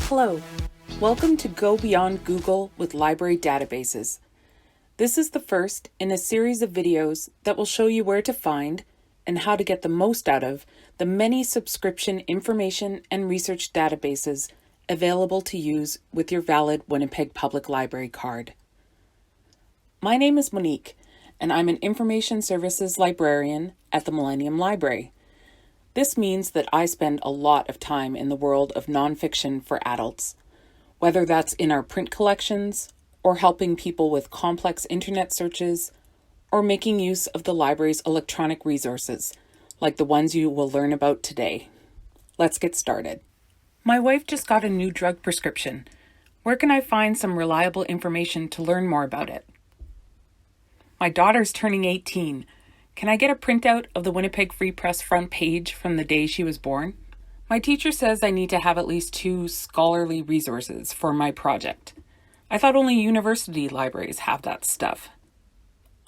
Hello, welcome to Go Beyond Google with Library Databases. This is the first in a series of videos that will show you where to find and how to get the most out of the many subscription information and research databases available to use with your valid Winnipeg Public Library card. My name is Monique, and I'm an Information Services Librarian at the Millennium Library. This means that I spend a lot of time in the world of nonfiction for adults, whether that's in our print collections, or helping people with complex internet searches, or making use of the library's electronic resources, like the ones you will learn about today. Let's get started. My wife just got a new drug prescription. Where can I find some reliable information to learn more about it? My daughter's turning 18. Can I get a printout of the Winnipeg Free Press front page from the day she was born? My teacher says I need to have at least 2 scholarly resources for my project. I thought only university libraries have that stuff.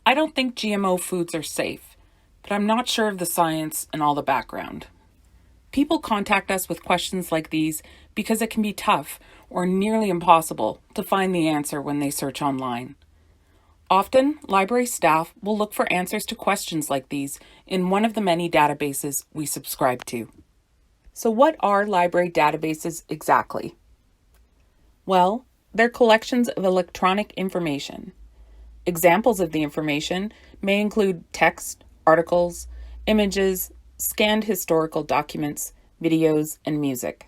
I don't think GMO foods are safe, but I'm not sure of the science and all the background. People contact us with questions like these because it can be tough or nearly impossible to find the answer when they search online. Often, library staff will look for answers to questions like these in one of the many databases we subscribe to. So what are library databases exactly? Well, they're collections of electronic information. Examples of the information may include text, articles, images, scanned historical documents, videos, and music.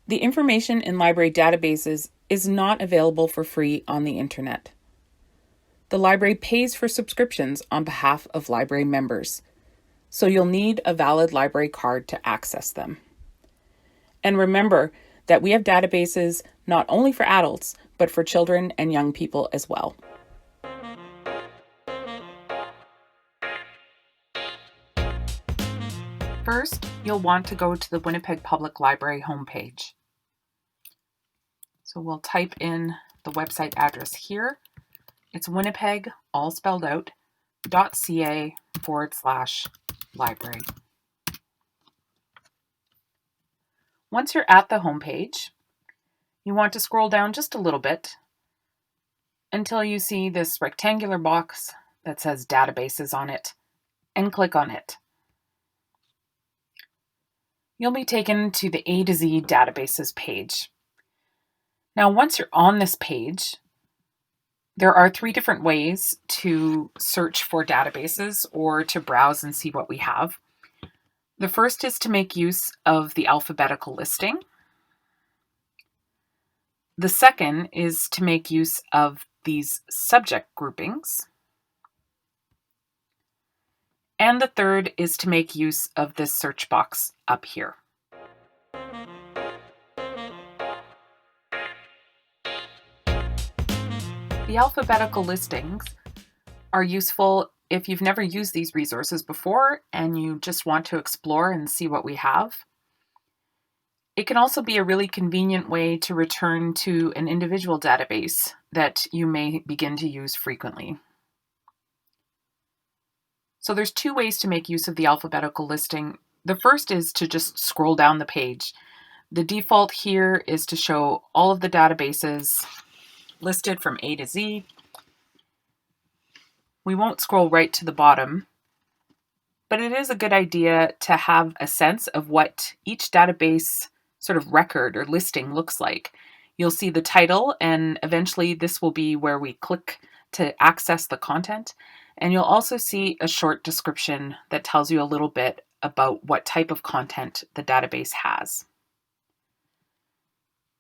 The information in library databases is not available for free on the internet. The library pays for subscriptions on behalf of library members, so you'll need a valid library card to access them. And remember that we have databases not only for adults, but for children and young people as well. First, you'll want to go to the Winnipeg Public Library homepage. So we'll type in the website address here. It's Winnipeg, all spelled out, .ca/library. Once you're at the homepage, you want to scroll down just a little bit until you see this rectangular box that says databases on it, and click on it. You'll be taken to the A to Z databases page. Now, once you're on this page, there are 3 different ways to search for databases or to browse and see what we have. The first is to make use of the alphabetical listing. The second is to make use of these subject groupings. And the third is to make use of this search box up here. The alphabetical listings are useful if you've never used these resources before and you just want to explore and see what we have. It can also be a really convenient way to return to an individual database that you may begin to use frequently. So there's 2 ways to make use of the alphabetical listing. The first is to just scroll down the page. The default here is to show all of the databases listed from A to Z. We won't scroll right to the bottom, but it is a good idea to have a sense of what each database sort of record or listing looks like. You'll see the title, and eventually this will be where we click to access the content. And you'll also see a short description that tells you a little bit about what type of content the database has.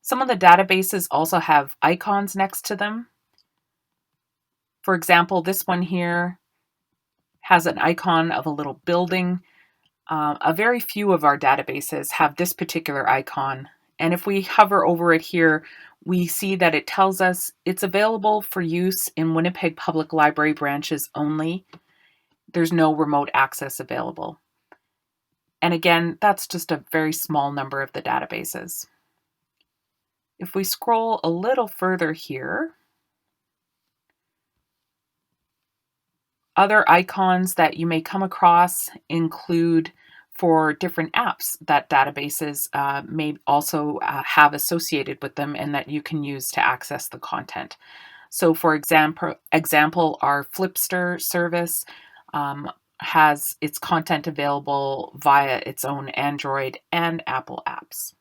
Some of the databases also have icons next to them. For example, this one here has an icon of a little building. A very few of our databases have this particular icon. And if we hover over it here, we see that it tells us it's available for use in Winnipeg Public Library branches only. There's no remote access available. And again, that's just a very small number of the databases. If we scroll a little further here, other icons that you may come across include for different apps that databases may also have associated with them and that you can use to access the content. So for example, our Flipster service has its content available via its own Android and Apple apps.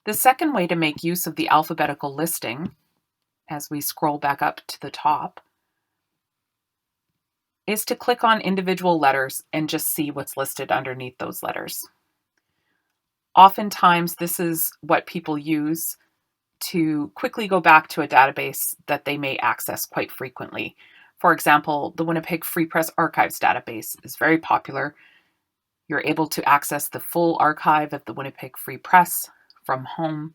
The second way to make use of the alphabetical listing, as we scroll back up to the top, is to click on individual letters and just see what's listed underneath those letters. Oftentimes, this is what people use to quickly go back to a database that they may access quite frequently. For example, the Winnipeg Free Press Archives database is very popular. You're able to access the full archive of the Winnipeg Free Press from home,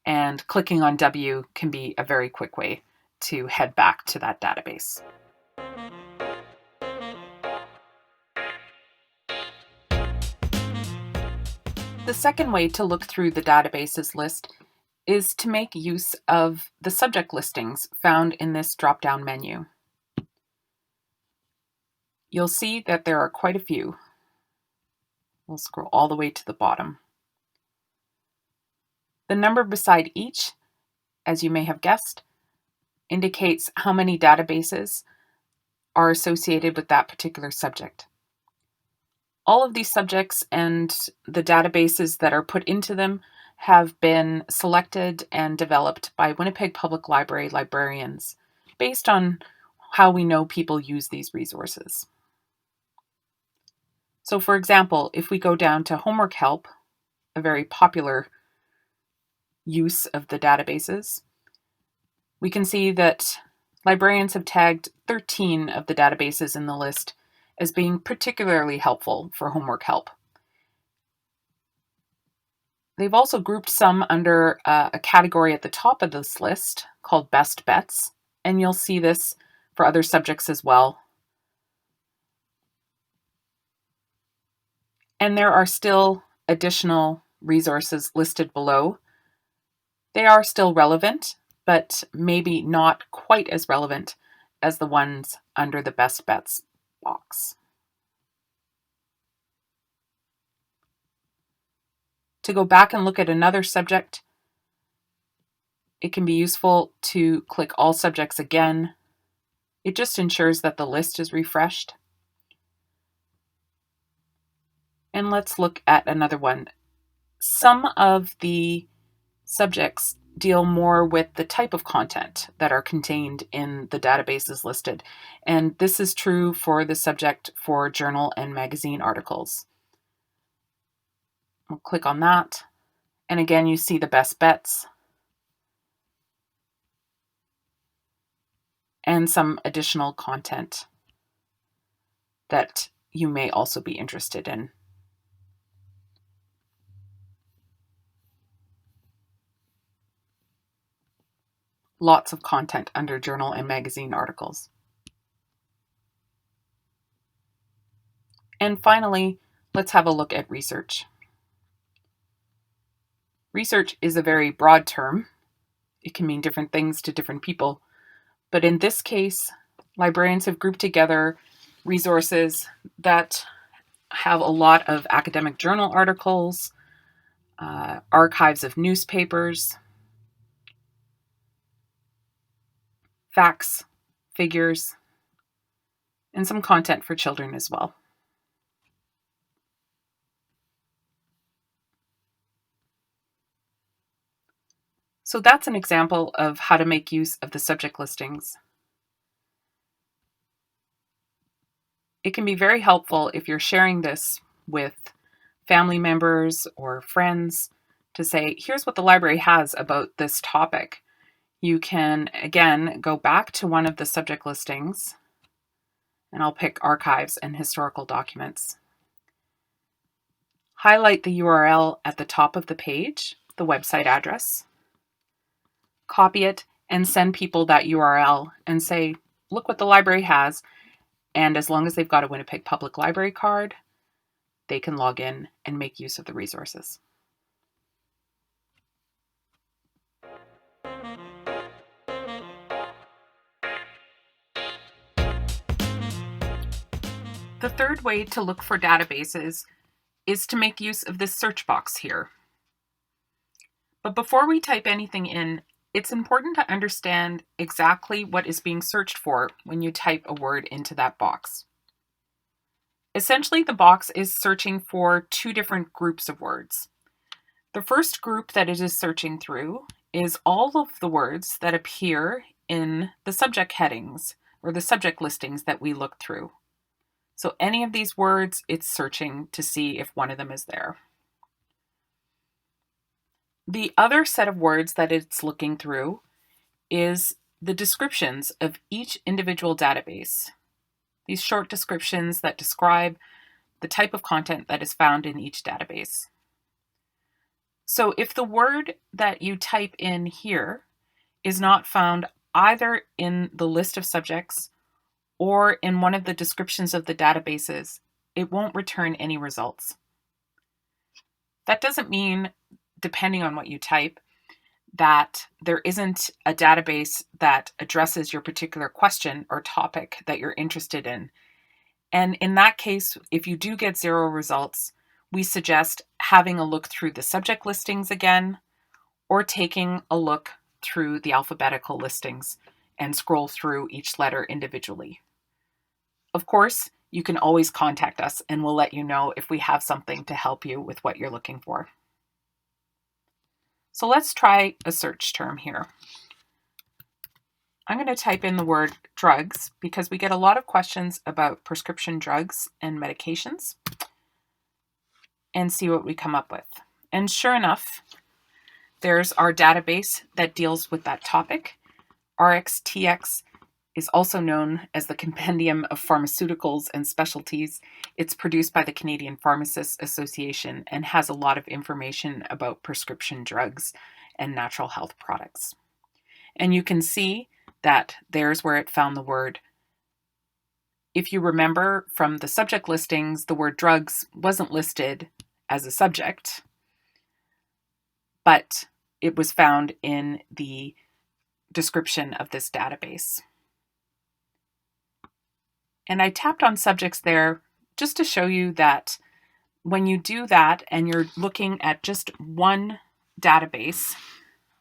and clicking on W can be a very quick way to head back to that database. The second way to look through the databases list is to make use of the subject listings found in this drop-down menu. You'll see that there are quite a few. We'll scroll all the way to the bottom. The number beside each, as you may have guessed, indicates how many databases are associated with that particular subject. All of these subjects and the databases that are put into them have been selected and developed by Winnipeg Public Library librarians based on how we know people use these resources. So for example, if we go down to homework help, a very popular use of the databases, we can see that librarians have tagged 13 of the databases in the list as being particularly helpful for homework help. They've also grouped some under a category at the top of this list called Best Bets, and you'll see this for other subjects as well. And there are still additional resources listed below. They are still relevant, but maybe not quite as relevant as the ones under the Best Bets box. To go back and look at another subject, it can be useful to click All Subjects again. It just ensures that the list is refreshed. And let's look at another one. Some of the subjects deal more with the type of content that are contained in the databases listed. And this is true for the subject for journal and magazine articles. We'll click on that. And again, you see the best bets and some additional content that you may also be interested in. Lots of content under journal and magazine articles. And finally, let's have a look at research. Research is a very broad term. It can mean different things to different people. But in this case, librarians have grouped together resources that have a lot of academic journal articles, archives of newspapers, facts, figures, and some content for children as well. So that's an example of how to make use of the subject listings. It can be very helpful if you're sharing this with family members or friends to say, here's what the library has about this topic. You can, again, go back to one of the subject listings, and I'll pick archives and historical documents. Highlight the URL at the top of the page, the website address, copy it, and send people that URL and say, look what the library has. And as long as they've got a Winnipeg Public Library card, they can log in and make use of the resources. The third way to look for databases is to make use of this search box here. But before we type anything in, it's important to understand exactly what is being searched for when you type a word into that box. Essentially, the box is searching for two different groups of words. The first group that it is searching through is all of the words that appear in the subject headings or the subject listings that we look through. So any of these words, it's searching to see if one of them is there. The other set of words that it's looking through is the descriptions of each individual database. These short descriptions that describe the type of content that is found in each database. So if the word that you type in here is not found either in the list of subjects or in one of the descriptions of the databases, it won't return any results. That doesn't mean, depending on what you type, that there isn't a database that addresses your particular question or topic that you're interested in. And in that case, if you do get 0 results, we suggest having a look through the subject listings again, or taking a look through the alphabetical listings and scroll through each letter individually. Of course, you can always contact us and we'll let you know if we have something to help you with what you're looking for. So let's try a search term here. I'm going to type in the word drugs because we get a lot of questions about prescription drugs and medications, and see what we come up with. And sure enough, there's our database that deals with that topic. RxTx is also known as the Compendium of Pharmaceuticals and Specialties. It's produced by the Canadian Pharmacists Association and has a lot of information about prescription drugs and natural health products. And you can see that there's where it found the word. If you remember from the subject listings, the word drugs wasn't listed as a subject, but it was found in the description of this database. And I tapped on subjects there just to show you that when you do that and you're looking at just one database,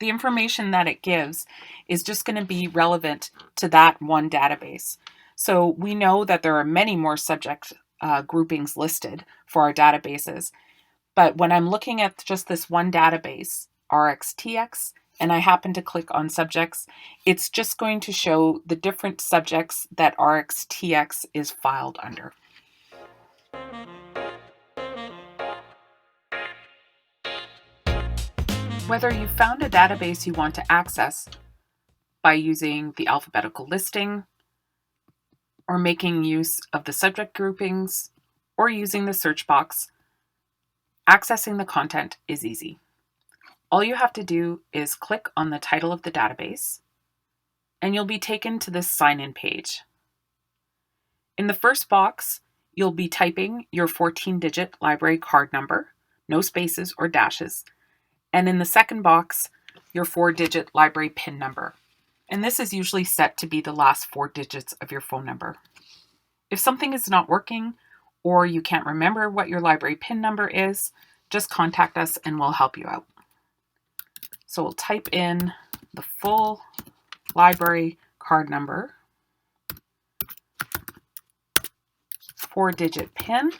the information that it gives is just going to be relevant to that one database. So we know that there are many more subject groupings listed for our databases. But when I'm looking at just this one database, RxTx, and I happen to click on subjects, it's just going to show the different subjects that RxTx is filed under. Whether you found a database you want to access by using the alphabetical listing, or making use of the subject groupings, or using the search box, accessing the content is easy. All you have to do is click on the title of the database, and you'll be taken to this sign-in page. In the first box, you'll be typing your 14-digit library card number, no spaces or dashes, and in the second box, your 4-digit library PIN number. And this is usually set to be the last 4 digits of your phone number. If something is not working, or you can't remember what your library PIN number is, just contact us and we'll help you out. So we'll type in the full library card number, 4-digit PIN,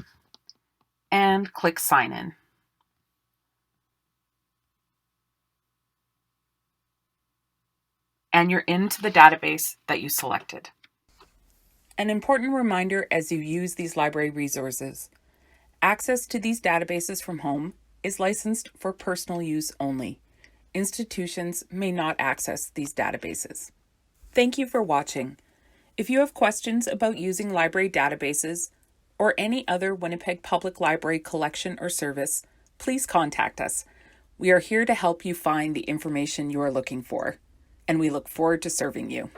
and click sign in. And you're into the database that you selected. An important reminder as you use these library resources: access to these databases from home is licensed for personal use only. Institutions may not access these databases. Thank you for watching. If you have questions about using library databases or any other Winnipeg Public Library collection or service, please contact us. We are here to help you find the information you are looking for, and we look forward to serving you.